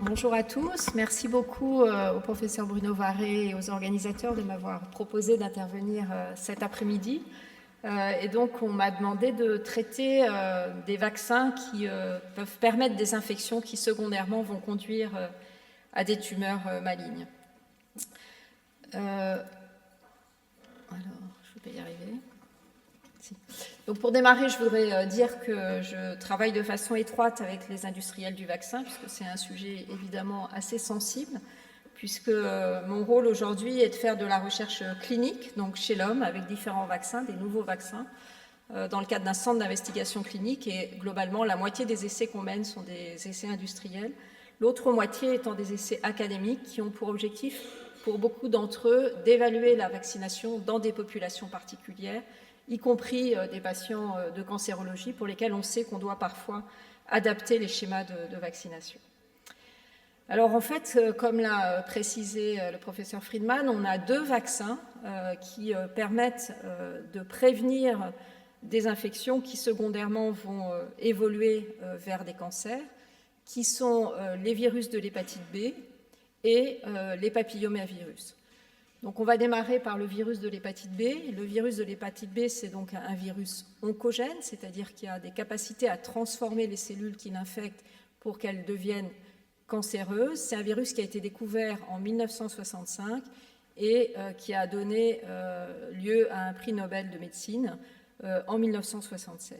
Bonjour à tous. Merci beaucoup au professeur Bruno Varé et aux organisateurs de m'avoir proposé d'intervenir cet après-midi. Et donc, on m'a demandé de traiter des vaccins qui peuvent permettre des infections qui, secondairement, vont conduire à des tumeurs malignes. Alors, je vais y arriver. Donc pour démarrer, je voudrais dire que je travaille de façon étroite avec les industriels du vaccin, puisque c'est un sujet évidemment assez sensible, puisque mon rôle aujourd'hui est de faire de la recherche clinique, donc chez l'homme, avec différents vaccins, des nouveaux vaccins, dans le cadre d'un centre d'investigation clinique, et globalement, la moitié des essais qu'on mène sont des essais industriels, l'autre moitié étant des essais académiques qui ont pour objectif, pour beaucoup d'entre eux, d'évaluer la vaccination dans des populations particulières, y compris des patients de cancérologie pour lesquels on sait qu'on doit parfois adapter les schémas de vaccination. Alors en fait, comme l'a précisé le professeur Friedman, on a deux vaccins qui permettent de prévenir des infections qui secondairement vont évoluer vers des cancers, qui sont les virus de l'hépatite B et les papillomavirus. Donc on va démarrer par le virus de l'hépatite B. Le virus de l'hépatite B, c'est donc un virus oncogène, c'est-à-dire qu'il a des capacités à transformer les cellules qui l'infectent pour qu'elles deviennent cancéreuses. C'est un virus qui a été découvert en 1965 et qui a donné lieu à un prix Nobel de médecine en 1976.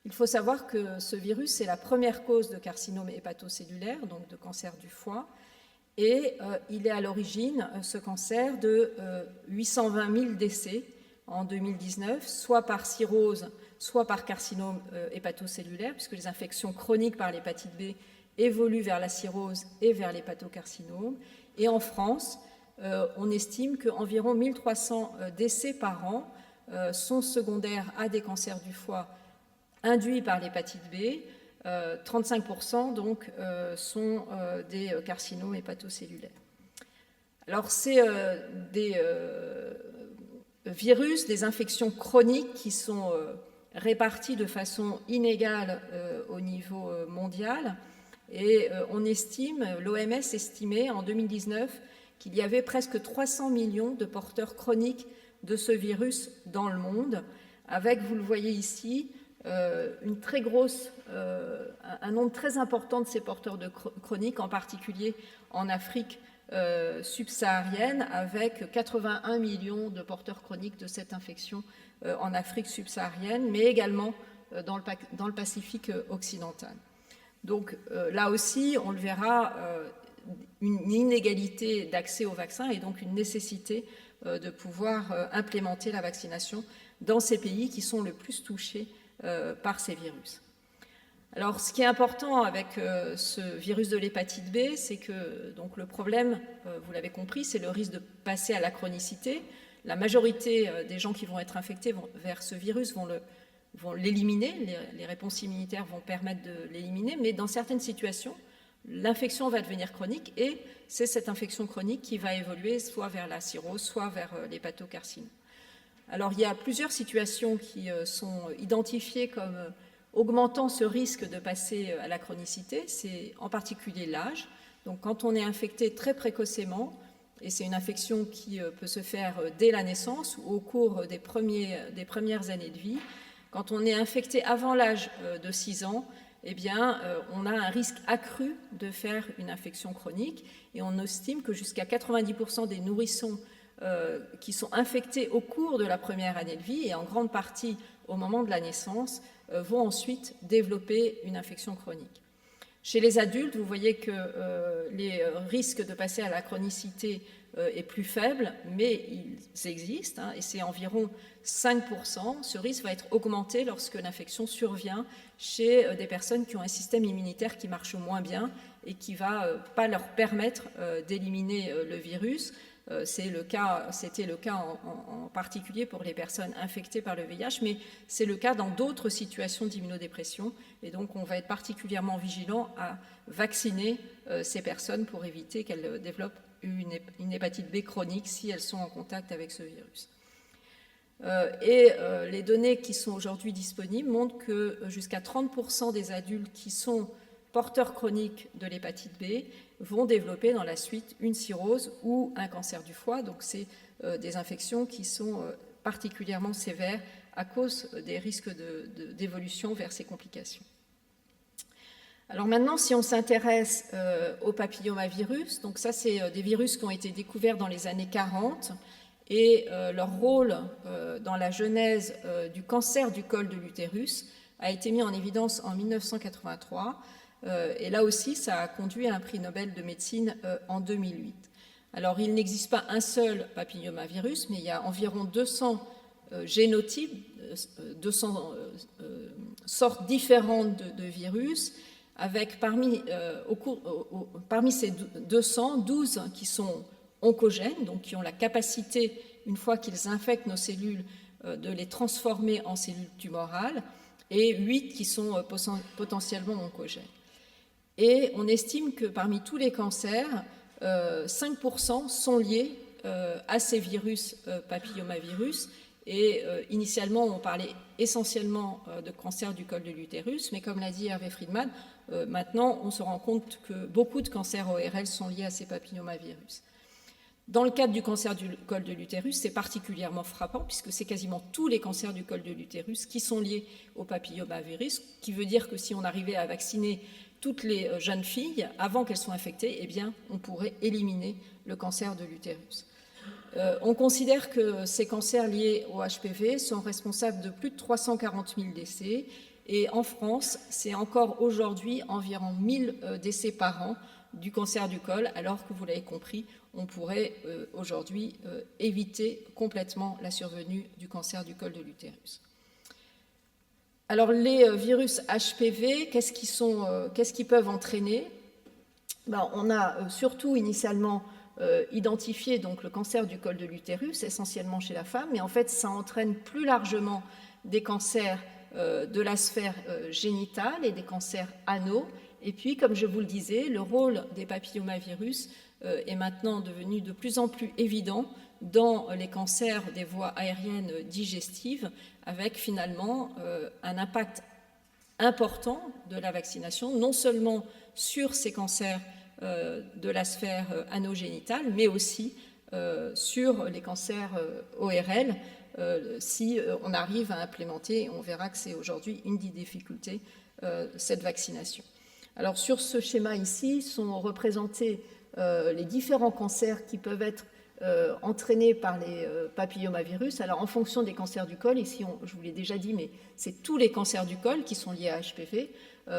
Il faut savoir que ce virus est la première cause de carcinome hépatocellulaire, donc de cancer du foie, et il est à l'origine, ce cancer, de 820 000 décès en 2019, soit par cirrhose, soit par carcinome hépatocellulaire, puisque les infections chroniques par l'hépatite B évoluent vers la cirrhose et vers l'hépatocarcinome. Et en France, on estime qu'environ 1300 décès par an sont secondaires à des cancers du foie induits par l'hépatite B. 35% donc sont des carcinomes hépatocellulaires. Alors c'est des virus, des infections chroniques qui sont réparties de façon inégale au niveau mondial et on estime, l'OMS estimait en 2019 qu'il y avait presque 300 millions de porteurs chroniques de ce virus dans le monde, avec, vous le voyez ici, une très grosse, un nombre très important de ces porteurs de chroniques, en particulier en Afrique subsaharienne, avec 81 millions de porteurs chroniques de cette infection en Afrique subsaharienne, mais également dans le Pacifique occidental. Donc là aussi, on le verra, une inégalité d'accès au vaccin et donc une nécessité de pouvoir implémenter la vaccination dans ces pays qui sont le plus touchés par ces virus. Alors, ce qui est important avec ce virus de l'hépatite B, c'est que donc, le problème, vous l'avez compris, c'est le risque de passer à la chronicité. La majorité des gens qui vont être infectés vers ce virus vont l'éliminer, les réponses immunitaires vont permettre de l'éliminer, mais dans certaines situations, l'infection va devenir chronique et c'est cette infection chronique qui va évoluer soit vers la cirrhose, soit vers l'hépatocarcinome. Alors, il y a plusieurs situations qui sont identifiées comme augmentant ce risque de passer à la chronicité. C'est en particulier l'âge. Donc, quand on est infecté très précocement, et c'est une infection qui peut se faire dès la naissance ou au cours des premières années de vie, quand on est infecté avant l'âge de 6 ans, eh bien, on a un risque accru de faire une infection chronique et on estime que jusqu'à 90% des nourrissons qui sont infectés au cours de la première année de vie et en grande partie au moment de la naissance vont ensuite développer une infection chronique. Chez les adultes, vous voyez que les risques de passer à la chronicité est plus faible, mais ils existent et c'est environ 5%. Ce risque va être augmenté lorsque l'infection survient chez des personnes qui ont un système immunitaire qui marche moins bien et qui ne va pas leur permettre d'éliminer le virus. C'était le cas en particulier pour les personnes infectées par le VIH, mais c'est le cas dans d'autres situations d'immunodépression. Et donc, on va être particulièrement vigilant à vacciner ces personnes pour éviter qu'elles développent une hépatite B chronique si elles sont en contact avec ce virus. Les données qui sont aujourd'hui disponibles montrent que jusqu'à 30% des adultes qui sont porteurs chroniques de l'hépatite B vont développer dans la suite une cirrhose ou un cancer du foie. Donc c'est des infections qui sont particulièrement sévères à cause des risques d'évolution vers ces complications. Alors maintenant, si on s'intéresse au papillomavirus, donc ça c'est des virus qui ont été découverts dans les années 40 et leur rôle dans la genèse du cancer du col de l'utérus a été mis en évidence en 1983 et là aussi ça a conduit à un prix Nobel de médecine en 2008. Alors il n'existe pas un seul papillomavirus, mais il y a environ 200 génotypes, 200 sortes différentes de virus, avec parmi ces 200, 12 qui sont oncogènes, donc qui ont la capacité, une fois qu'ils infectent nos cellules, de les transformer en cellules tumorales, et 8 qui sont potentiellement oncogènes. Et on estime que parmi tous les cancers, 5% sont liés à ces virus papillomavirus. Et initialement, on parlait essentiellement de cancer du col de l'utérus, mais comme l'a dit Hervé Friedman, maintenant, on se rend compte que beaucoup de cancers ORL sont liés à ces papillomavirus. Dans le cadre du cancer du col de l'utérus, c'est particulièrement frappant puisque c'est quasiment tous les cancers du col de l'utérus qui sont liés au papillomavirus, qui veut dire que si on arrivait à vacciner toutes les jeunes filles avant qu'elles soient infectées, eh bien, on pourrait éliminer le cancer de l'utérus. On considère que ces cancers liés au HPV sont responsables de plus de 340 000 décès et en France, c'est encore aujourd'hui environ 1000 décès par an du cancer du col, alors que vous l'avez compris, on pourrait aujourd'hui éviter complètement la survenue du cancer du col de l'utérus. Alors les virus HPV, qu'est-ce qu'ils peuvent entraîner? On a surtout initialement identifié donc, le cancer du col de l'utérus, essentiellement chez la femme, mais en fait ça entraîne plus largement des cancers de la sphère génitale et des cancers anaux. Et puis, comme je vous le disais, le rôle des papillomavirus est maintenant devenu de plus en plus évident dans les cancers des voies aériennes digestives, avec finalement un impact important de la vaccination, non seulement sur ces cancers de la sphère anogénitale, mais aussi sur les cancers ORL, si on arrive à implémenter, on verra que c'est aujourd'hui une des difficultés, cette vaccination. Alors sur ce schéma ici sont représentés les différents cancers qui peuvent être entraînés par les papillomavirus. Alors en fonction des cancers du col, ici je vous l'ai déjà dit, mais c'est tous les cancers du col qui sont liés à HPV.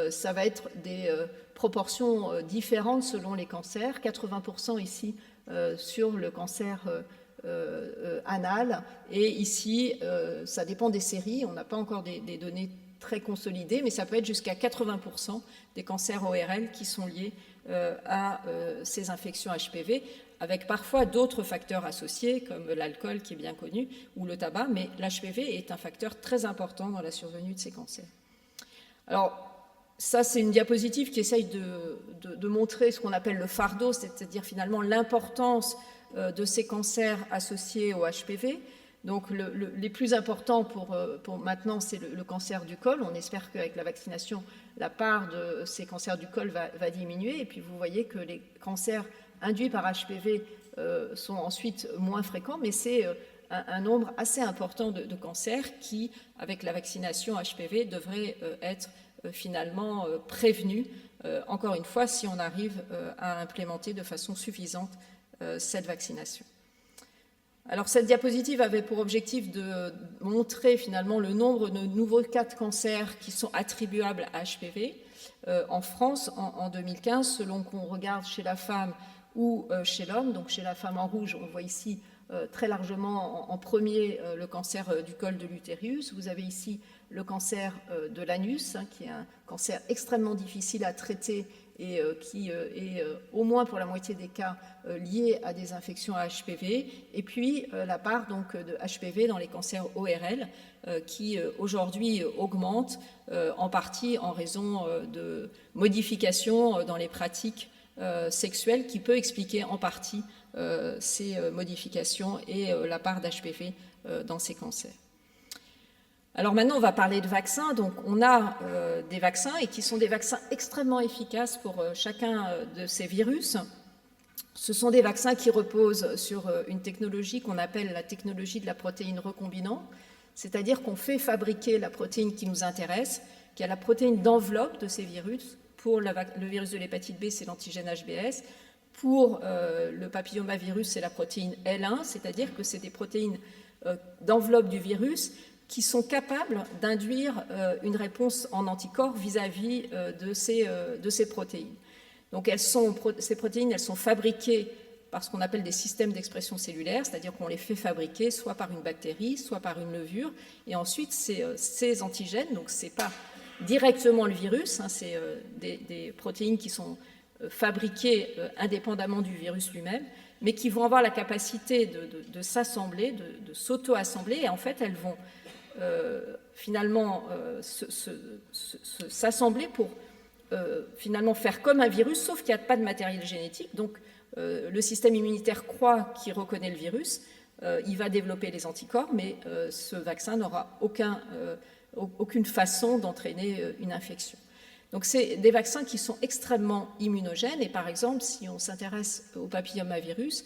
Ça va être des proportions différentes selon les cancers, 80% ici sur le cancer anal, et ici ça dépend des séries, on n'a pas encore des données très consolidées, mais ça peut être jusqu'à 80% des cancers ORL qui sont liés à ces infections HPV, avec parfois d'autres facteurs associés, comme l'alcool qui est bien connu, ou le tabac, mais l'HPV est un facteur très important dans la survenue de ces cancers. Alors, ça, c'est une diapositive qui essaye de montrer ce qu'on appelle le fardeau, c'est-à-dire finalement l'importance de ces cancers associés au HPV. Donc, les plus importants pour maintenant, c'est le cancer du col. On espère qu'avec la vaccination, la part de ces cancers du col va diminuer. Et puis, vous voyez que les cancers induits par HPV sont ensuite moins fréquents, mais c'est un nombre assez important de cancers qui, avec la vaccination HPV, devraient être finalement prévenus, encore une fois, si on arrive à implémenter de façon suffisante cette vaccination. Alors cette diapositive avait pour objectif de montrer finalement le nombre de nouveaux cas de cancer qui sont attribuables à HPV en France en 2015, selon qu'on regarde chez la femme ou chez l'homme. Donc chez la femme en rouge, on voit ici très largement en premier le cancer du col de l'utérus. Vous avez ici le cancer de l'anus, qui est un cancer extrêmement difficile à traiter et qui est au moins pour la moitié des cas lié à des infections à HPV, et puis la part donc, de HPV dans les cancers ORL qui aujourd'hui augmente en partie en raison de modifications dans les pratiques sexuelles qui peut expliquer en partie ces modifications et la part d'HPV dans ces cancers. Alors maintenant, on va parler de vaccins. Donc, on a des vaccins et qui sont des vaccins extrêmement efficaces pour chacun de ces virus. Ce sont des vaccins qui reposent sur une technologie qu'on appelle la technologie de la protéine recombinant, c'est-à-dire qu'on fait fabriquer la protéine qui nous intéresse, qui est la protéine d'enveloppe de ces virus. Pour le virus de l'hépatite B, c'est l'antigène HBS. Pour le papillomavirus, c'est la protéine L1, c'est-à-dire que c'est des protéines d'enveloppe du virus qui sont capables d'induire une réponse en anticorps vis-à-vis de ces protéines. Donc ces protéines, elles sont fabriquées par ce qu'on appelle des systèmes d'expression cellulaire, c'est-à-dire qu'on les fait fabriquer soit par une bactérie, soit par une levure, et ensuite ces antigènes, donc ce n'est pas directement le virus, hein, c'est des protéines qui sont fabriquées indépendamment du virus lui-même, mais qui vont avoir la capacité de s'assembler, de s'auto-assembler, et en fait elles vont finalement s'assembler pour finalement faire comme un virus, sauf qu'il n'y a pas de matériel génétique. Donc le système immunitaire croit qu'il reconnaît le virus, il va développer les anticorps, mais ce vaccin n'aura aucune façon d'entraîner une infection. Donc c'est des vaccins qui sont extrêmement immunogènes, et par exemple, si on s'intéresse au papillomavirus,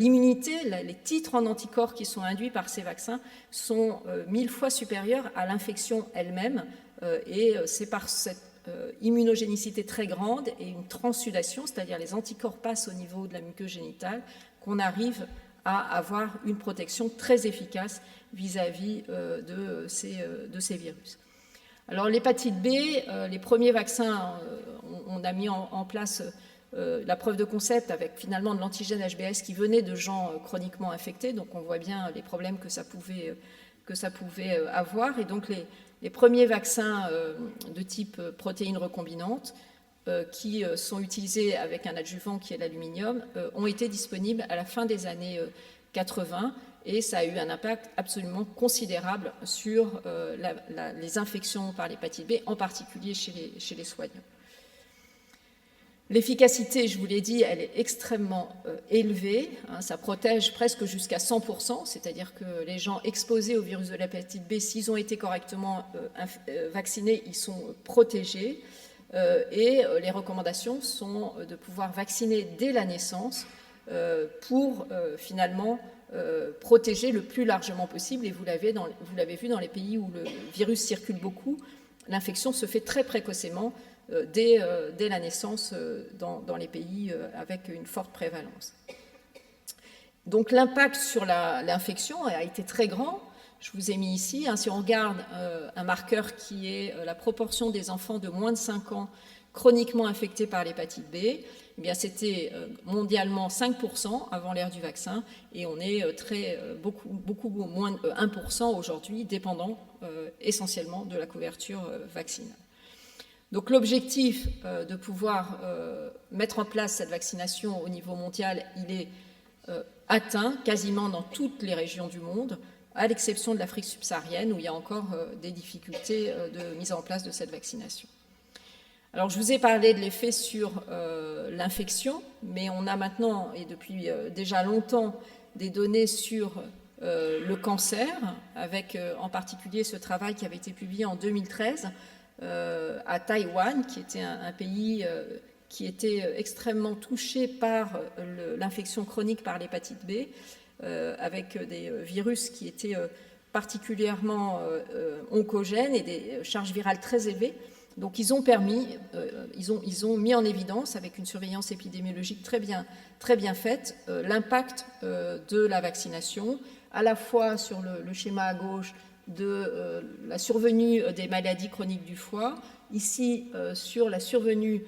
l'immunité, les titres en anticorps qui sont induits par ces vaccins sont 1000 fois supérieurs à l'infection elle-même, et c'est par cette immunogénicité très grande et une transsudation, c'est-à-dire les anticorps passent au niveau de la muqueuse génitale, qu'on arrive à avoir une protection très efficace vis-à-vis de ces virus. Alors l'hépatite B, les premiers vaccins, on a mis en place la preuve de concept avec finalement de l'antigène HBS qui venait de gens chroniquement infectés, donc on voit bien les problèmes que ça pouvait avoir, et donc les premiers vaccins de type protéine recombinante qui sont utilisés avec un adjuvant qui est l'aluminium ont été disponibles à la fin des années 80, et ça a eu un impact absolument considérable sur les infections par l'hépatite B, en particulier chez les soignants. L'efficacité, je vous l'ai dit, elle est extrêmement élevée, hein, ça protège presque jusqu'à 100%, c'est-à-dire que les gens exposés au virus de l'hépatite B, s'ils ont été correctement vaccinés, ils sont protégés, et les recommandations sont de pouvoir vacciner dès la naissance pour finalement protéger le plus largement possible, et vous l'avez vu dans les pays où le virus circule beaucoup, l'infection se fait très précocement dès la naissance dans les pays avec une forte prévalence. Donc l'impact sur l'infection a été très grand. Je vous ai mis ici, hein, si on regarde un marqueur qui est la proportion des enfants de moins de 5 ans chroniquement infectés par l'hépatite B, eh bien c'était mondialement 5% avant l'ère du vaccin, et on est beaucoup moins de 1% aujourd'hui, dépendant essentiellement de la couverture vaccinale. Donc l'objectif de pouvoir mettre en place cette vaccination au niveau mondial, il est atteint quasiment dans toutes les régions du monde, à l'exception de l'Afrique subsaharienne où il y a encore des difficultés de mise en place de cette vaccination. Alors je vous ai parlé de l'effet sur l'infection, mais on a maintenant, et depuis déjà longtemps, des données sur le cancer, avec en particulier ce travail qui avait été publié en 2013, à Taïwan, qui était un pays qui était extrêmement touché par l'infection chronique par l'hépatite B, avec des virus qui étaient particulièrement oncogènes et des charges virales très élevées. Donc ils ont mis en évidence, avec une surveillance épidémiologique très bien faite, l'impact de la vaccination, à la fois sur le schéma à gauche de la survenue des maladies chroniques du foie, ici sur la survenue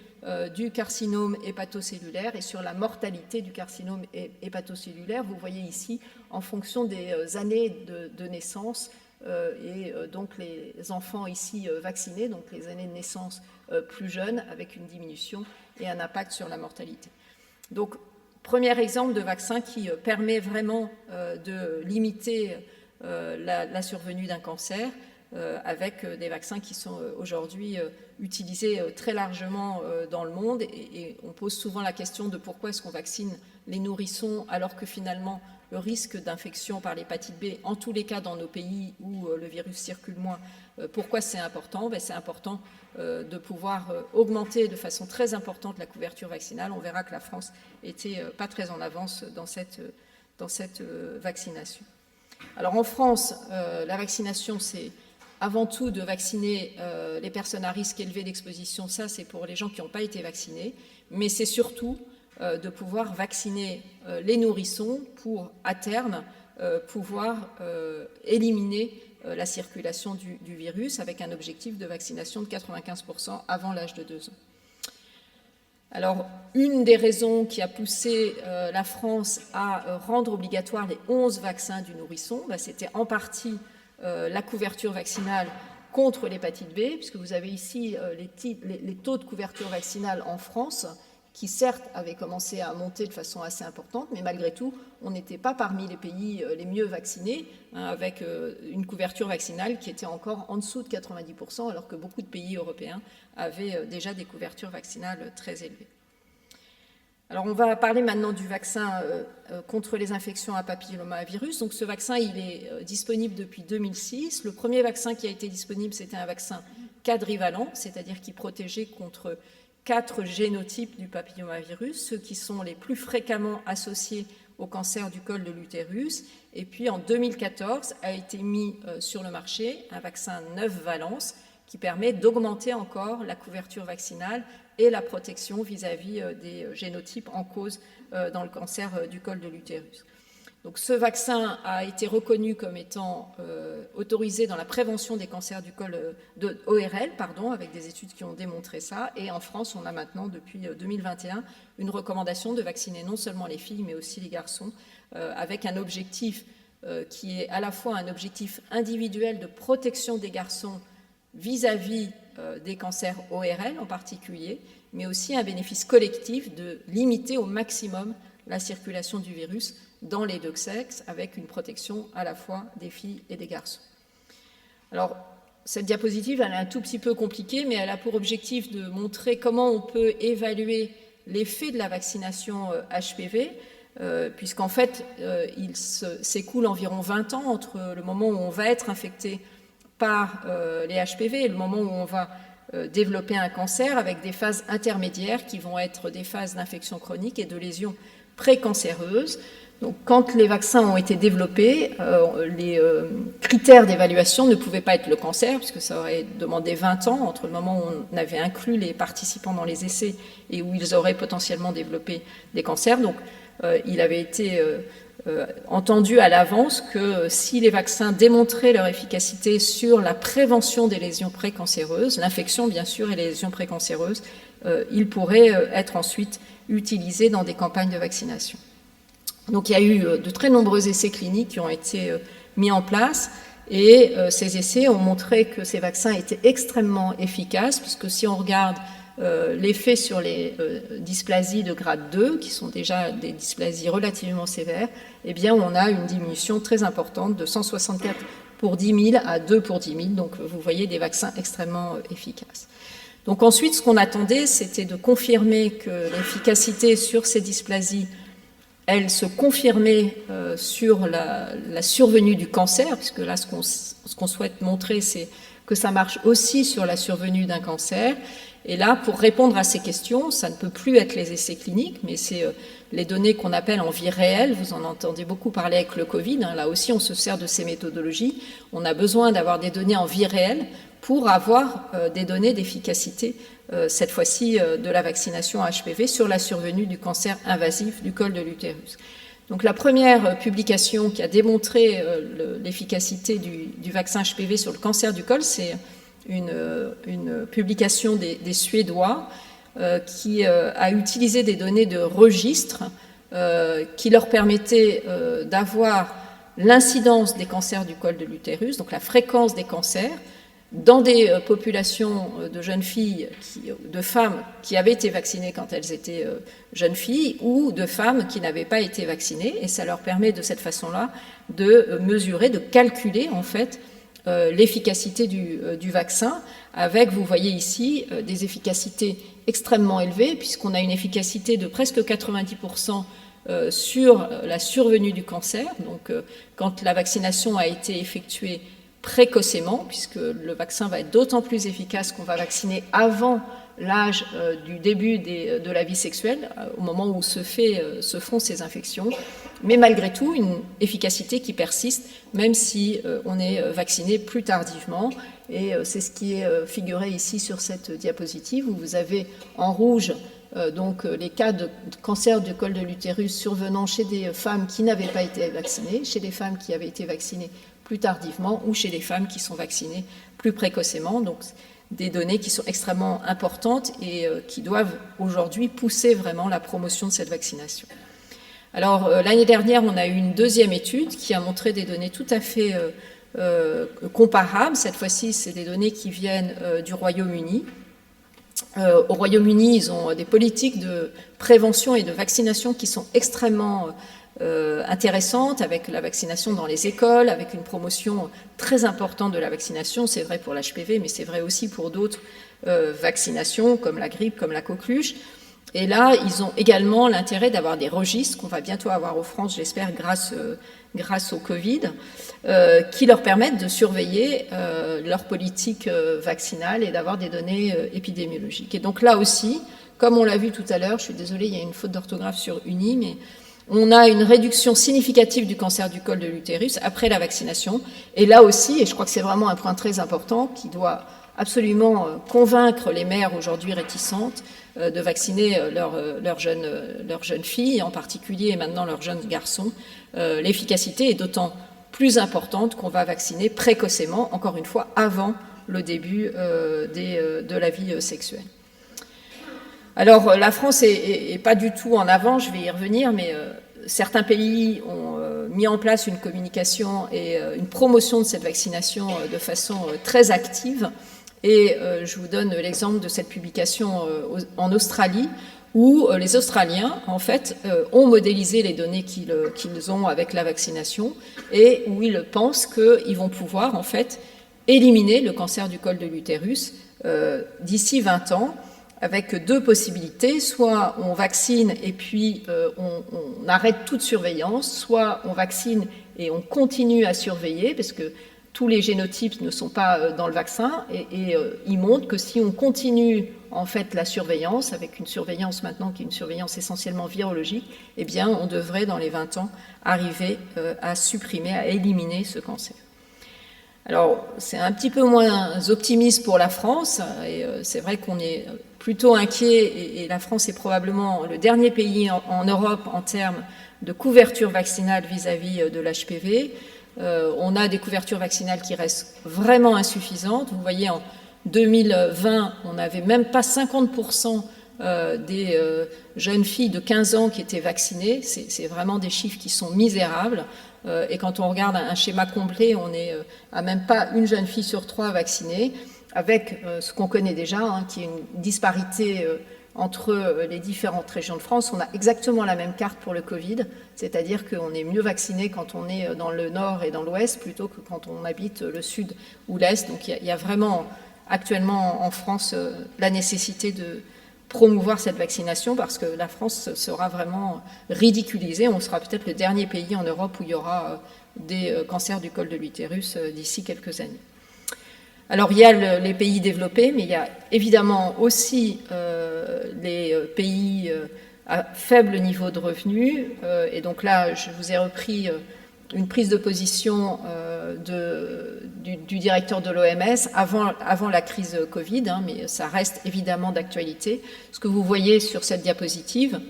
du carcinome hépatocellulaire et sur la mortalité du carcinome hépatocellulaire. Vous voyez ici en fonction des années de naissance et donc les enfants ici vaccinés, donc les années de naissance plus jeunes, avec une diminution et un impact sur la mortalité. Donc, premier exemple de vaccin qui permet vraiment de limiter la survenue d'un cancer avec des vaccins qui sont aujourd'hui utilisés très largement dans le monde. Et on pose souvent la question de pourquoi est-ce qu'on vaccine les nourrissons alors que finalement le risque d'infection par l'hépatite B, en tous les cas dans nos pays où le virus circule moins, pourquoi c'est important? C'est important de pouvoir augmenter de façon très importante la couverture vaccinale. On verra que la France était pas très en avance dans cette vaccination. Alors en France, la vaccination, c'est avant tout de vacciner les personnes à risque élevé d'exposition. Ça, c'est pour les gens qui n'ont pas été vaccinés. Mais c'est surtout de pouvoir vacciner les nourrissons pour, à terme, pouvoir éliminer la circulation du virus avec un objectif de vaccination de 95% avant l'âge de 2 ans. Alors, une des raisons qui a poussé la France à rendre obligatoire les 11 vaccins du nourrisson, c'était en partie la couverture vaccinale contre l'hépatite B, puisque vous avez ici les taux de couverture vaccinale en France, qui certes avaient commencé à monter de façon assez importante, mais malgré tout, on n'était pas parmi les pays les mieux vaccinés, avec une couverture vaccinale qui était encore en dessous de 90%, alors que beaucoup de pays européens avaient déjà des couvertures vaccinales très élevées. Alors on va parler maintenant du vaccin contre les infections à papillomavirus. Donc ce vaccin, il est disponible depuis 2006. Le premier vaccin qui a été disponible, c'était un vaccin quadrivalent, c'est-à-dire qui protégeait contre 4 génotypes du papillomavirus, ceux qui sont les plus fréquemment associés au cancer du col de l'utérus. Et puis en 2014 a été mis sur le marché un vaccin 9 valences qui permet d'augmenter encore la couverture vaccinale et la protection vis-à-vis des génotypes en cause dans le cancer du col de l'utérus. Donc ce vaccin a été reconnu comme étant autorisé dans la prévention des cancers du col de ORL, avec des études qui ont démontré ça. Et en France, on a maintenant, depuis 2021, une recommandation de vacciner non seulement les filles, mais aussi les garçons, avec un objectif qui est à la fois un objectif individuel de protection des garçons vis-à-vis des cancers ORL en particulier, mais aussi un bénéfice collectif de limiter au maximum la circulation du virus dans les deux sexes, avec une protection à la fois des filles et des garçons. Alors, cette diapositive, elle est un tout petit peu compliquée, mais elle a pour objectif de montrer comment on peut évaluer l'effet de la vaccination HPV, puisqu'en fait, il s'écoule environ 20 ans entre le moment où on va être infecté par les HPV et le moment où on va développer un cancer, avec des phases intermédiaires qui vont être des phases d'infection chronique et de lésions précancéreuses. Donc, quand les vaccins ont été développés, les critères d'évaluation ne pouvaient pas être le cancer, puisque ça aurait demandé 20 ans entre le moment où on avait inclus les participants dans les essais et où ils auraient potentiellement développé des cancers. Donc, il avait été entendu à l'avance que si les vaccins démontraient leur efficacité sur la prévention des lésions précancéreuses, l'infection bien sûr et les lésions précancéreuses, ils pourraient être ensuite utilisés dans des campagnes de vaccination. Donc il y a eu de très nombreux essais cliniques qui ont été mis en place et ces essais ont montré que ces vaccins étaient extrêmement efficaces, puisque si on regarde l'effet sur les dysplasies de grade 2, qui sont déjà des dysplasies relativement sévères, eh bien on a une diminution très importante de 164 pour 10 000 à 2 pour 10 000, donc vous voyez des vaccins extrêmement efficaces. Donc ensuite, ce qu'on attendait, c'était de confirmer que l'efficacité sur ces dysplasies, elle se confirmait sur la survenue du cancer, puisque là, ce qu'on souhaite montrer, c'est que ça marche aussi sur la survenue d'un cancer. Et là, pour répondre à ces questions, ça ne peut plus être les essais cliniques, mais c'est les données qu'on appelle en vie réelle. Vous en entendez beaucoup parler avec le Covid. Là aussi, on se sert de ces méthodologies. On a besoin d'avoir des données en vie réelle pour avoir des données d'efficacité, cette fois-ci de la vaccination HPV, sur la survenue du cancer invasif du col de l'utérus. Donc la première publication qui a démontré l'efficacité du vaccin HPV sur le cancer du col, c'est une publication des Suédois qui a utilisé des données de registre qui leur permettaient d'avoir l'incidence des cancers du col de l'utérus, donc la fréquence des cancers, dans des populations de jeunes filles, de femmes qui avaient été vaccinées quand elles étaient jeunes filles, ou de femmes qui n'avaient pas été vaccinées, et ça leur permet de cette façon-là de mesurer, de calculer en fait l'efficacité du vaccin, avec, vous voyez ici, des efficacités extrêmement élevées, puisqu'on a une efficacité de presque 90% sur la survenue du cancer. Donc, quand la vaccination a été effectuée précocement, puisque le vaccin va être d'autant plus efficace qu'on va vacciner avant l'âge du début de la vie sexuelle, au moment où se font ces infections, mais malgré tout une efficacité qui persiste, même si on est vacciné plus tardivement. Et c'est ce qui est figuré ici sur cette diapositive, où vous avez en rouge donc les cas de cancer du col de l'utérus survenant chez des femmes qui n'avaient pas été vaccinées, chez des femmes qui avaient été vaccinées plus tardivement ou chez les femmes qui sont vaccinées plus précocement. Donc, des données qui sont extrêmement importantes et qui doivent aujourd'hui pousser vraiment la promotion de cette vaccination. Alors, l'année dernière, on a eu une deuxième étude qui a montré des données tout à fait comparables. Cette fois-ci, c'est des données qui viennent du Royaume-Uni. Au Royaume-Uni, ils ont des politiques de prévention et de vaccination qui sont extrêmement intéressante, avec la vaccination dans les écoles, avec une promotion très importante de la vaccination. C'est vrai pour l'HPV, mais c'est vrai aussi pour d'autres vaccinations, comme la grippe, comme la coqueluche. Et là, ils ont également l'intérêt d'avoir des registres qu'on va bientôt avoir en France, j'espère, grâce au Covid, qui leur permettent de surveiller leur politique vaccinale et d'avoir des données épidémiologiques. Et donc là aussi, comme on l'a vu tout à l'heure, je suis désolée, il y a une faute d'orthographe sur uni, mais on a une réduction significative du cancer du col de l'utérus après la vaccination. Et là aussi, et je crois que c'est vraiment un point très important qui doit absolument convaincre les mères aujourd'hui réticentes de vacciner leurs jeunes filles, en particulier et maintenant leurs jeunes garçons. L'efficacité est d'autant plus importante qu'on va vacciner précocement, encore une fois, avant le début de la vie sexuelle. Alors, la France est pas du tout en avant, je vais y revenir, mais certains pays ont mis en place une communication et une promotion de cette vaccination de façon très active. Et je vous donne l'exemple de cette publication en Australie, où les Australiens, en fait, ont modélisé les données qu'ils ont avec la vaccination et où ils pensent qu'ils vont pouvoir, en fait, éliminer le cancer du col de l'utérus d'ici 20 ans, avec deux possibilités. Soit on vaccine et puis on arrête toute surveillance, soit on vaccine et on continue à surveiller, parce que tous les génotypes ne sont pas dans le vaccin, et ils montrent que si on continue en fait la surveillance, avec une surveillance maintenant qui est une surveillance essentiellement virologique, eh bien on devrait dans les 20 ans arriver à supprimer, à éliminer ce cancer. Alors c'est un petit peu moins optimiste pour la France, et c'est vrai qu'on est plutôt inquiet, et la France est probablement le dernier pays en Europe en termes de couverture vaccinale vis-à-vis de l'HPV. On a des couvertures vaccinales qui restent vraiment insuffisantes. Vous voyez, en 2020, on n'avait même pas 50% des jeunes filles de 15 ans qui étaient vaccinées. C'est vraiment des chiffres qui sont misérables. Et quand on regarde un schéma complet, on est à même pas une jeune fille sur 3 vaccinée, avec ce qu'on connaît déjà, qui est une disparité entre les différentes régions de France. On a exactement la même carte pour le Covid, c'est-à-dire qu'on est mieux vacciné quand on est dans le nord et dans l'ouest plutôt que quand on habite le sud ou l'est. Donc il y a vraiment actuellement en France la nécessité de promouvoir cette vaccination, parce que la France sera vraiment ridiculisée. On sera peut-être le dernier pays en Europe où il y aura des cancers du col de l'utérus d'ici quelques années. Alors, il y a les pays développés, mais il y a évidemment aussi les pays à faible niveau de revenus. Et donc là, je vous ai repris une prise de position du directeur de l'OMS avant la crise Covid, mais ça reste évidemment d'actualité. Ce que vous voyez sur cette diapositive,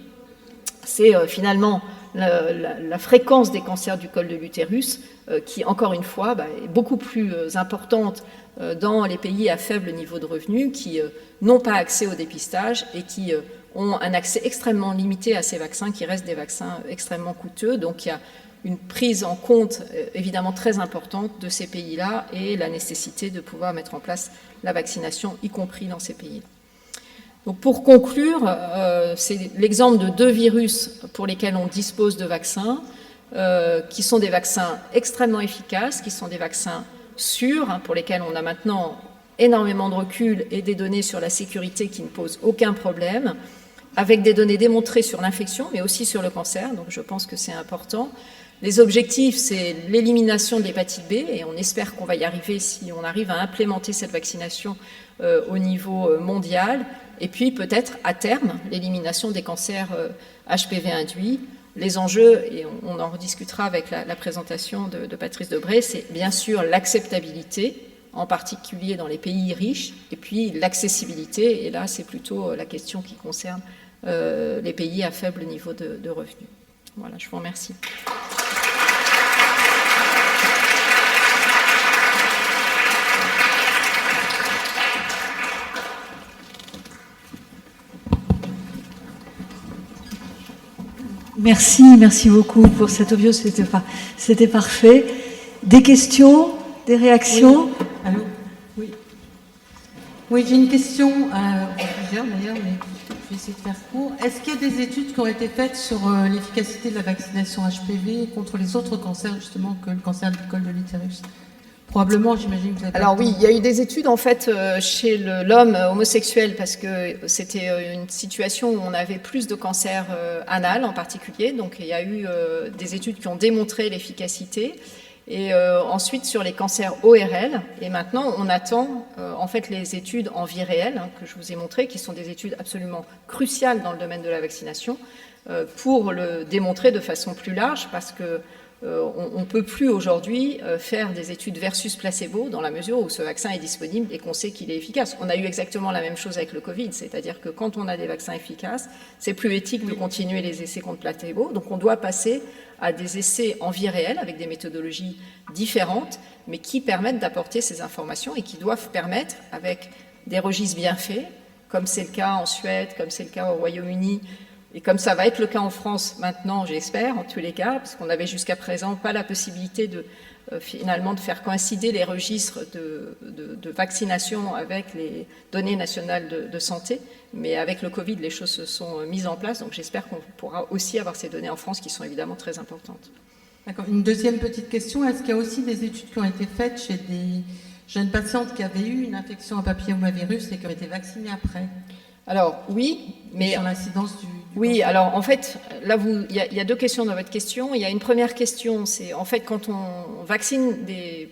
c'est finalement la fréquence des cancers du col de l'utérus, qui, encore une fois, est beaucoup plus importante dans les pays à faible niveau de revenus, qui n'ont pas accès au dépistage et qui ont un accès extrêmement limité à ces vaccins, qui restent des vaccins extrêmement coûteux. Donc il y a une prise en compte évidemment très importante de ces pays-là et la nécessité de pouvoir mettre en place la vaccination, y compris dans ces pays-là. Donc pour conclure, c'est l'exemple de 2 virus pour lesquels on dispose de vaccins, qui sont des vaccins extrêmement efficaces, qui sont des vaccins sûrs, pour lesquels on a maintenant énormément de recul et des données sur la sécurité qui ne posent aucun problème, avec des données démontrées sur l'infection, mais aussi sur le cancer, donc je pense que c'est important. Les objectifs, c'est l'élimination de l'hépatite B, et on espère qu'on va y arriver si on arrive à implémenter cette vaccination au niveau mondial, et puis peut-être à terme, l'élimination des cancers HPV induits. Les enjeux, et on en rediscutera avec la présentation de Patrice Debré, c'est bien sûr l'acceptabilité, en particulier dans les pays riches, et puis l'accessibilité, et là c'est plutôt la question qui concerne les pays à faible niveau de revenus. Voilà, je vous remercie. Merci beaucoup pour cette overview, c'était parfait. Des questions, des réactions? Oui. Allô? Oui. Oui, j'ai une question, plusieurs d'ailleurs, mais je vais essayer de faire court. Est-ce qu'il y a des études qui ont été faites sur l'efficacité de la vaccination HPV contre les autres cancers, justement, que le cancer du col de l'utérus? Probablement, j'imagine que vous avez... Alors oui, il y a eu des études en fait chez l'homme homosexuel parce que c'était une situation où on avait plus de cancer anal en particulier. Donc il y a eu des études qui ont démontré l'efficacité. Et ensuite sur les cancers ORL. Et maintenant, on attend en fait les études en vie réelle que je vous ai montrées, qui sont des études absolument cruciales dans le domaine de la vaccination, pour le démontrer de façon plus large parce que on ne peut plus aujourd'hui faire des études versus placebo dans la mesure où ce vaccin est disponible et qu'on sait qu'il est efficace. On a eu exactement la même chose avec le Covid, c'est-à-dire que quand on a des vaccins efficaces, c'est plus éthique de continuer les essais contre placebo. Donc on doit passer à des essais en vie réelle avec des méthodologies différentes, mais qui permettent d'apporter ces informations et qui doivent permettre, avec des registres bien faits, comme c'est le cas en Suède, comme c'est le cas au Royaume-Uni, et comme ça va être le cas en France maintenant, j'espère, en tous les cas, parce qu'on n'avait jusqu'à présent pas la possibilité de finalement de faire coïncider les registres de vaccination avec les données nationales de santé. Mais avec le Covid, les choses se sont mises en place, donc j'espère qu'on pourra aussi avoir ces données en France qui sont évidemment très importantes. D'accord. Une deuxième petite question, est-ce qu'il y a aussi des études qui ont été faites chez des jeunes patientes qui avaient eu une infection à papillomavirus et qui ont été vaccinées après? Alors oui, mais sur l'incidence du oui, cancer. alors en fait, là il y a deux questions dans votre question. Il y a une première question, c'est en fait quand on vaccine des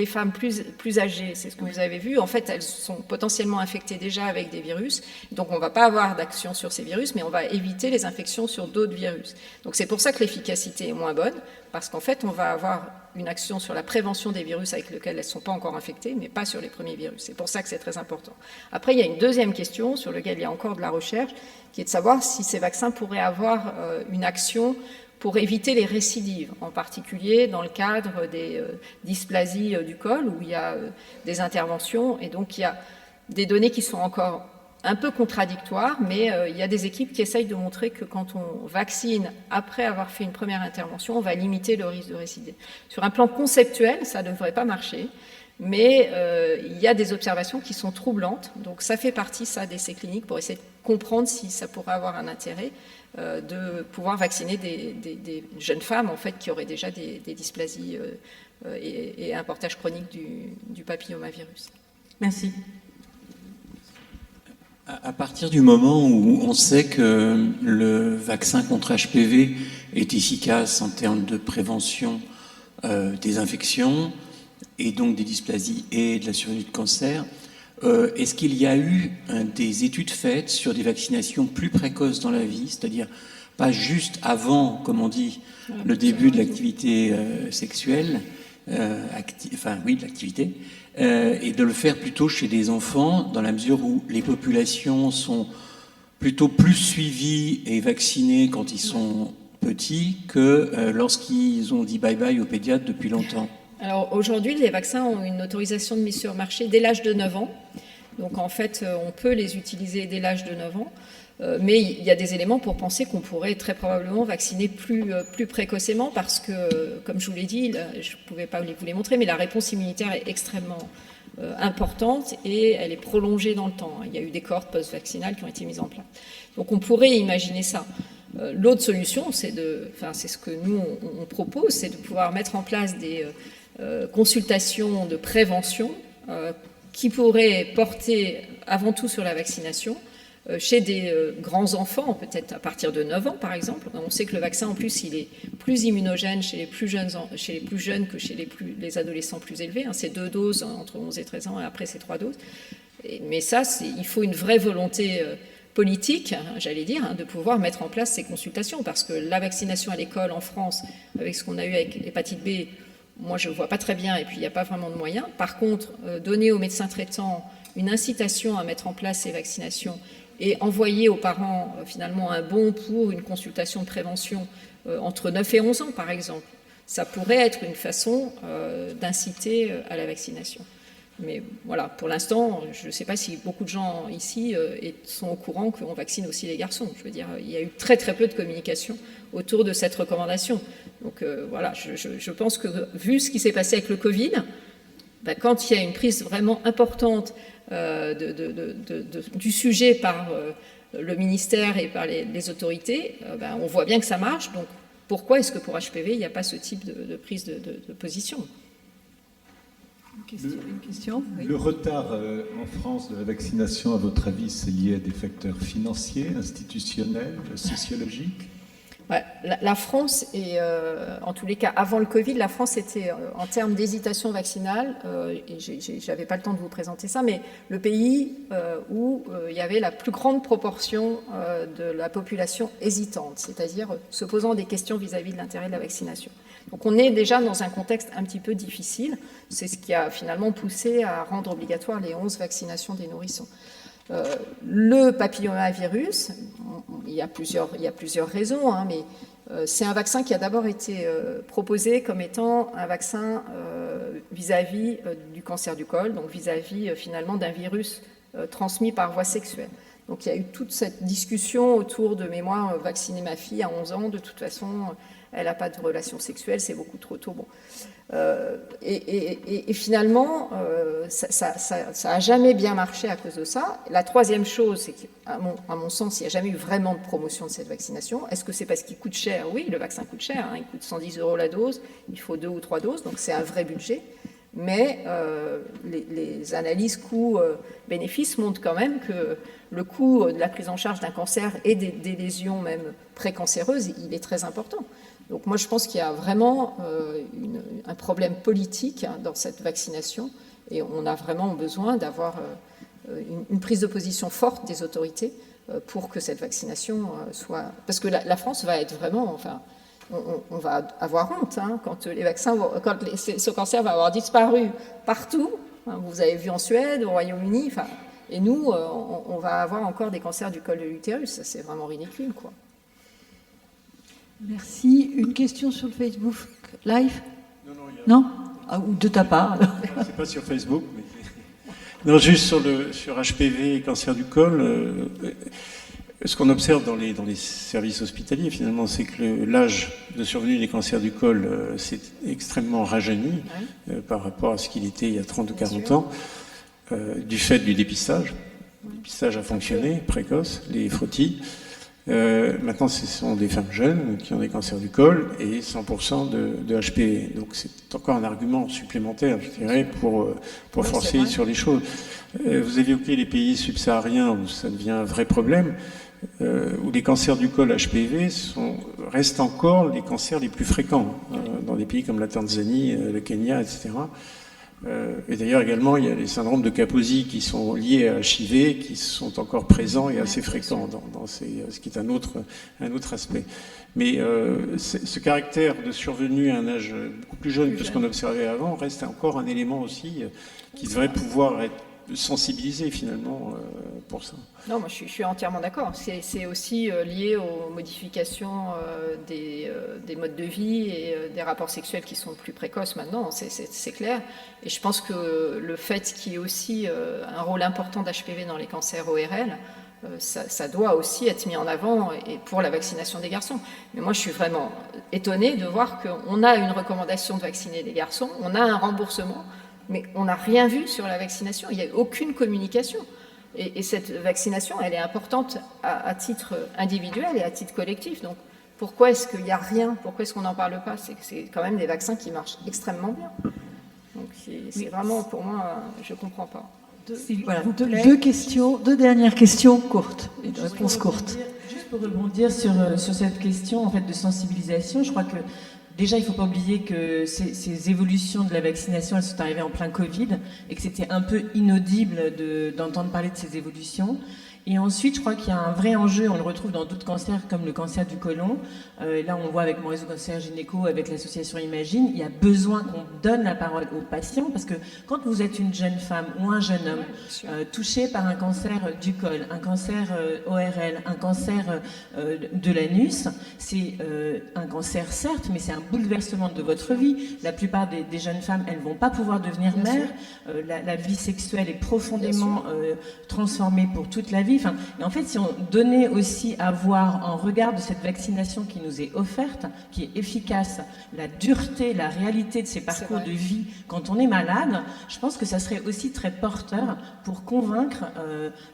femmes plus âgées, c'est ce que vous avez vu, en fait elles sont potentiellement infectées déjà avec des virus, donc on ne va pas avoir d'action sur ces virus, mais on va éviter les infections sur d'autres virus. Donc c'est pour ça que l'efficacité est moins bonne, parce qu'en fait on va avoir une action sur la prévention des virus avec lesquels elles ne sont pas encore infectées, mais pas sur les premiers virus. C'est pour ça que c'est très important. Après, il y a une deuxième question sur laquelle il y a encore de la recherche, qui est de savoir si ces vaccins pourraient avoir une action pour éviter les récidives, en particulier dans le cadre des dysplasies du col, où il y a des interventions, et donc il y a des données qui sont encore un peu contradictoires, mais il y a des équipes qui essayent de montrer que quand on vaccine après avoir fait une première intervention, on va limiter le risque de récidive. Sur un plan conceptuel, ça ne devrait pas marcher, mais il y a des observations qui sont troublantes, donc ça fait partie, ça, d'essais cliniques pour essayer de comprendre si ça pourrait avoir un intérêt de pouvoir vacciner des jeunes femmes, en fait, qui auraient déjà des dysplasies et un portage chronique du papillomavirus. Merci. À partir du moment où on sait que le vaccin contre HPV est efficace en termes de prévention des infections et donc des dysplasies et de la survenue de cancer, est-ce qu'il y a eu des études faites sur des vaccinations plus précoces dans la vie, c'est-à-dire pas juste avant, comme on dit, le début de l'activité sexuelle, de l'activité, et de le faire plutôt chez des enfants, dans la mesure où les populations sont plutôt plus suivies et vaccinées quand ils sont petits que lorsqu'ils ont dit bye-bye au pédiatre depuis longtemps. Alors aujourd'hui, les vaccins ont une autorisation de mise sur le marché dès l'âge de 9 ans. Donc en fait, on peut les utiliser dès l'âge de 9 ans. Mais il y a des éléments pour penser qu'on pourrait très probablement vacciner plus précocement parce que, comme je vous l'ai dit, je ne pouvais pas vous les montrer, mais la réponse immunitaire est extrêmement importante et elle est prolongée dans le temps. Il y a eu des cohortes post-vaccinales qui ont été mises en place. Donc on pourrait imaginer ça. L'autre solution, c'est ce que nous on propose, c'est de pouvoir mettre en place des consultation de prévention qui pourrait porter avant tout sur la vaccination chez des grands enfants, peut-être à partir de 9 ans par exemple. On sait que le vaccin en plus il est plus immunogène chez les plus jeunes que chez les adolescents plus élevés. C'est 2 doses entre 11 et 13 ans et après c'est 3 doses. Mais ça, il faut une vraie volonté politique, j'allais dire, de pouvoir mettre en place ces consultations, parce que la vaccination à l'école en France, avec ce qu'on a eu avec l'hépatite B, moi je ne vois pas très bien et puis il n'y a pas vraiment de moyens. Par contre, donner aux médecins traitants une incitation à mettre en place ces vaccinations et envoyer aux parents finalement un bon pour une consultation de prévention entre 9 et 11 ans par exemple, ça pourrait être une façon d'inciter à la vaccination. Mais voilà, pour l'instant, je ne sais pas si beaucoup de gens ici sont au courant qu'on vaccine aussi les garçons. Je veux dire, il y a eu très très peu de communication autour de cette recommandation. Donc voilà, je pense que vu ce qui s'est passé avec le Covid, quand il y a une prise vraiment importante du sujet par le ministère et par les autorités, on voit bien que ça marche. Donc pourquoi est-ce que pour HPV, il n'y a pas ce type de prise de position ? Une question oui. Le retard en France de la vaccination, à votre avis, c'est lié à des facteurs financiers, institutionnels, sociologiques ? La France, et en tous les cas avant le Covid, la France était en termes d'hésitation vaccinale, et j'avais pas le temps de vous présenter ça, mais le pays où il y avait la plus grande proportion de la population hésitante, c'est-à-dire se posant des questions vis-à-vis de l'intérêt de la vaccination. Donc on est déjà dans un contexte un petit peu difficile, c'est ce qui a finalement poussé à rendre obligatoire les 11 vaccinations des nourrissons. Le papillomavirus, il y a plusieurs raisons, mais c'est un vaccin qui a d'abord été proposé comme étant un vaccin vis-à-vis du cancer du col, donc vis-à-vis finalement d'un virus transmis par voie sexuelle. Donc il y a eu toute cette discussion autour de « mais moi, vacciner ma fille à 11 ans, de toute façon, elle n'a pas de relation sexuelle, c'est beaucoup trop tôt ». Bon. Et finalement, ça n'a jamais bien marché à cause de ça. La troisième chose, c'est qu'à mon sens, il n'y a jamais eu vraiment de promotion de cette vaccination. Est-ce que c'est parce qu'il coûte cher ? Oui, le vaccin coûte cher, il coûte 110 € la dose, il faut 2 ou 3 doses, donc c'est un vrai budget. Mais les analyses coûts-bénéfices montrent quand même que le coût de la prise en charge d'un cancer et des lésions même précancéreuses, il est très important. Donc moi, je pense qu'il y a vraiment un problème politique dans cette vaccination et on a vraiment besoin d'avoir une prise de position forte des autorités pour que cette vaccination soit... Parce que la France va être vraiment... Enfin, on va avoir honte quand les vaccins, ce cancer va avoir disparu partout. Vous avez vu en Suède, au Royaume-Uni, et nous, on va avoir encore des cancers du col de l'utérus. Ça, c'est vraiment ridicule, quoi. Merci. Une question sur le Facebook Live ? Non, ou de ta part. C'est pas sur Facebook, mais... Non, juste sur HPV et cancer du col, ce qu'on observe dans les services hospitaliers, finalement, c'est que l'âge de survenue des cancers du col s'est extrêmement rajeuni par rapport à ce qu'il était il y a 30 ou 40 ans, du fait du dépistage. Le dépistage a fonctionné, précoce, les frottis. Maintenant, ce sont des femmes jeunes qui ont des cancers du col et 100% de HPV. Donc, c'est encore un argument supplémentaire, je dirais, pour forcer sur les choses. Vous évoquez les pays subsahariens où ça devient un vrai problème, où les cancers du col HPV restent encore les cancers les plus fréquents, dans des pays comme la Tanzanie, le Kenya, etc. Et d'ailleurs également, il y a les syndromes de Kaposi qui sont liés à HIV, qui sont encore présents et assez fréquents ce qui est un autre aspect. Mais ce caractère de survenue à un âge beaucoup plus jeune que ce qu'on observait avant reste encore un élément aussi qui devrait pouvoir être sensibilisé finalement pour ça. Non, moi je suis entièrement d'accord. C'est aussi lié aux modifications des modes de vie et des rapports sexuels qui sont plus précoces maintenant, c'est clair. Et je pense que le fait qu'il y ait aussi un rôle important d'HPV dans les cancers ORL, ça doit aussi être mis en avant et pour la vaccination des garçons. Mais moi je suis vraiment étonnée de voir qu'on a une recommandation de vacciner les garçons, on a un remboursement, mais on n'a rien vu sur la vaccination, il n'y a aucune communication. Et cette vaccination, elle est importante à titre individuel et à titre collectif. Donc pourquoi est-ce qu'il n'y a rien ? Pourquoi est-ce qu'on n'en parle pas ? C'est quand même des vaccins qui marchent extrêmement bien. C'est vraiment, pour moi, je ne comprends pas. Voilà, deux dernières questions courtes, et de réponses courtes. Juste pour rebondir sur cette question en fait, de sensibilisation, je crois que déjà, il ne faut pas oublier que ces évolutions de la vaccination, elles sont arrivées en plein Covid et que c'était un peu inaudible d'entendre parler de ces évolutions. Et ensuite, je crois qu'il y a un vrai enjeu, on le retrouve dans d'autres cancers comme le cancer du côlon. Là, on voit avec mon réseau cancer gynéco, avec l'association Imagine, il y a besoin qu'on donne la parole aux patients parce que quand vous êtes une jeune femme ou un jeune homme touché par un cancer du col, un cancer ORL, un cancer de l'anus, c'est un cancer certes, mais c'est un bouleversement de votre vie. La plupart des jeunes femmes, elles ne vont pas pouvoir devenir mères. La vie sexuelle est profondément transformée pour toute la vie. Enfin, et en fait, si on donnait aussi à voir en regard de cette vaccination qui nous est offerte, qui est efficace, la dureté, la réalité de ces parcours de vie quand on est malade, je pense que ça serait aussi très porteur pour convaincre,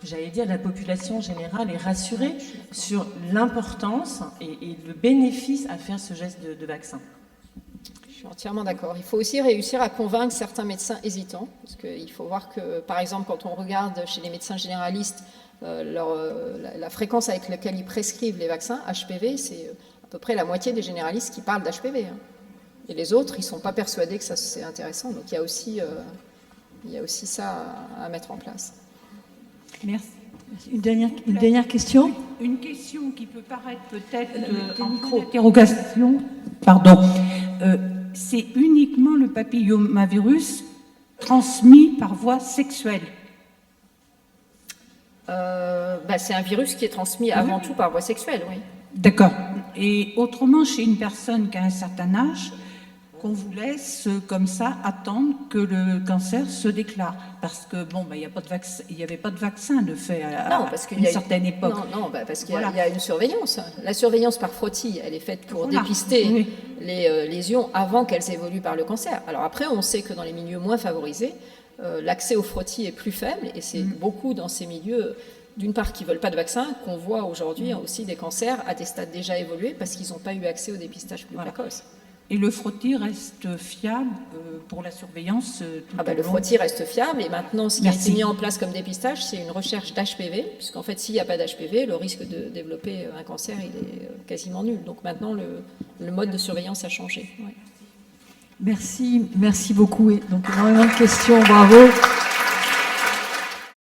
j'allais dire, la population générale et rassurer sur l'importance et le bénéfice à faire ce geste de vaccin. Je suis entièrement d'accord. Il faut aussi réussir à convaincre certains médecins hésitants, parce qu'il faut voir que, par exemple, quand on regarde chez les médecins généralistes, la fréquence avec laquelle ils prescrivent les vaccins HPV, c'est à peu près la moitié des généralistes qui parlent d'HPV. Et les autres, ils ne sont pas persuadés que ça c'est intéressant. Donc il y a aussi ça à mettre en place. Merci. Une dernière question. Une question qui peut paraître peut-être en interrogation. Pardon. C'est uniquement le papillomavirus transmis par voie sexuelle. C'est un virus qui est transmis avant tout par voie sexuelle, oui. D'accord. Et autrement, chez une personne qui a un certain âge, qu'on vous laisse comme ça attendre que le cancer se déclare. Parce que, il n'y avait pas de vaccin de fait à une certaine époque. Non, parce qu'il y a une surveillance. La surveillance par frottis, elle est faite pour dépister les lésions avant qu'elles évoluent par le cancer. Alors après, on sait que dans les milieux moins favorisés, l'accès au frottis est plus faible, et c'est beaucoup dans ces milieux, d'une part, qui ne veulent pas de vaccin, qu'on voit aujourd'hui aussi des cancers à des stades déjà évolués parce qu'ils n'ont pas eu accès au dépistage plus précoce. Et le frottis reste fiable pour la surveillance Le frottis reste fiable, et maintenant, ce qui a été mis en place comme dépistage, c'est une recherche d'HPV, puisqu'en fait, s'il n'y a pas d'HPV, le risque de développer un cancer, il est quasiment nul. Donc maintenant, le mode de surveillance a changé. Ouais. Merci beaucoup. Et donc énormément de questions, bravo.